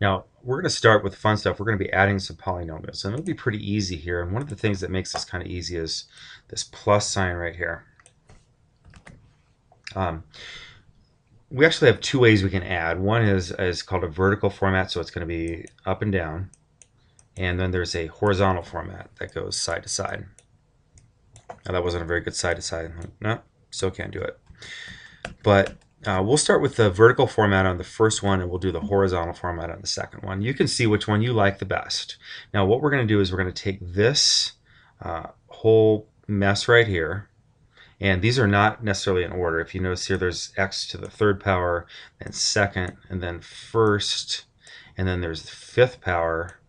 Now, we're going to start with the fun stuff. We're going to be adding some polynomials, and it'll be pretty easy here. And one of the things that makes this kind of easy is this plus sign right here. Um, we actually have two ways we can add. One is called a vertical format, so it's going to be up and down. And then there's a horizontal format that goes side to side. Now, that wasn't a very good side to side. No, still can't do it. But we'll start with the vertical format on the first one, and we'll do the horizontal format on the second one. You can see which one you like the best. Now, what we're going to do is we're going to take this whole mess right here, and these are not necessarily in order. If you notice here, there's x to the third power, then second, and then first, and then there's the fifth power.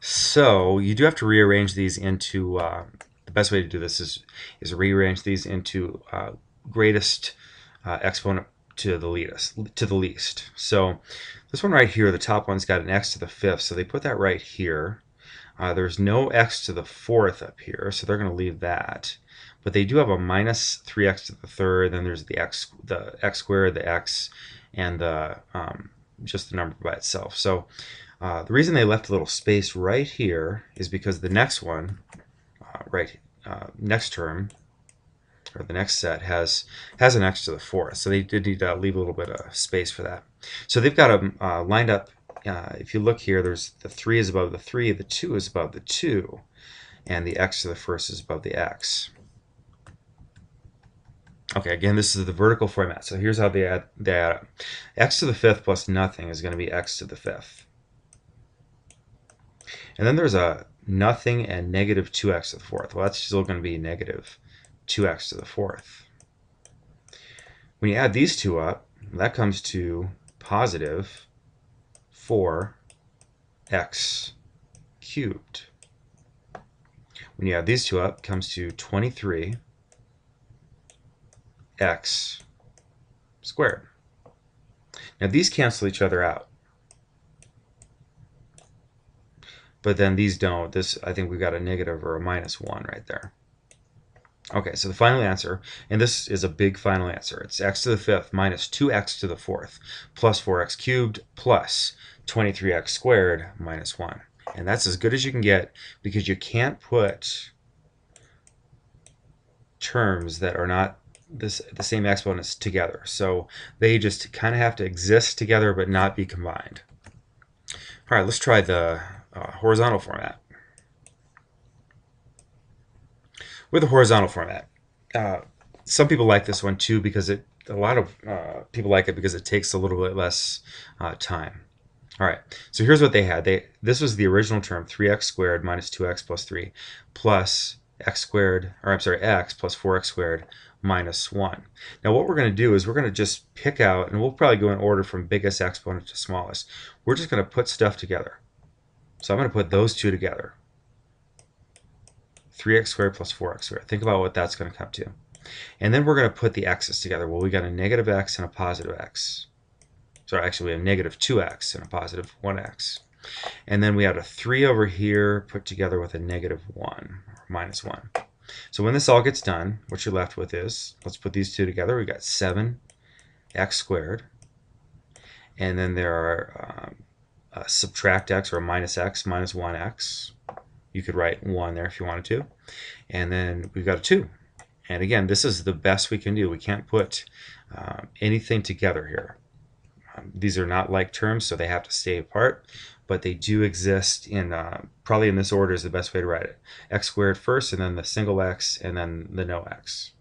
So you do have to rearrange these into, the best way to do this is rearrange these into greatest exponent to the least. So this one right here, the top one's got an x to the fifth, so they put that right here. There's no x to the fourth up here, so they're going to leave that. But they do have a minus 3x to the third, then there's the x squared, the x, and the just the number by itself. So the reason they left a little space right here is because the next one, next term, or the next set has an x to the fourth. So they did need to leave a little bit of space for that. So they've got them lined up. If you look here, there's the 3 is above the 3, the 2 is above the 2, and the x to the first is above the x. Okay, again, this is the vertical format. So here's how they add up. X to the fifth plus nothing is going to be x to the fifth. And then there's a nothing and negative 2x to the fourth. Well, that's still going to be negative 2x to the fourth. When you add these two up, that comes to positive 4x cubed. When you add these two up, it comes to 23x squared. Now these cancel each other out, but then these don't. This, I think we've got a negative or a minus 1 right there. Okay, so the final answer, and this is a big final answer, it's x to the fifth minus 2x to the fourth plus 4x cubed plus 23x squared minus 1. And that's as good as you can get because you can't put terms that are not the same exponents together. So they just kind of have to exist together but not be combined. All right, let's try the horizontal format. With the horizontal format, some people like this one too because a lot of people like it because it takes a little bit less time. All right, so here's what they had. This was the original term, 3x squared minus 2x plus 3 plus x squared, or I'm sorry, x plus 4x squared minus 1. Now what we're going to do is we're going to just pick out, and we'll probably go in order from biggest exponent to smallest. We're just going to put stuff together. So I'm going to put those two together. 3x squared plus 4x squared. Think about what that's going to come to. And then we're going to put the x's together. Well, we got a negative x and a positive x. So actually we have negative 2x and a positive 1x. And then we have a 3 over here put together with a negative 1, or minus 1. So when this all gets done, what you're left with is, let's put these two together, we got 7x squared. And then there are subtract x, or minus x, minus 1x. You could write 1 there if you wanted to. And then we've got a 2. And again, this is the best we can do. We can't put anything together here. These are not like terms, so they have to stay apart, but they do exist in, probably in this order is the best way to write it. X squared first, and then the single x, and then the no x.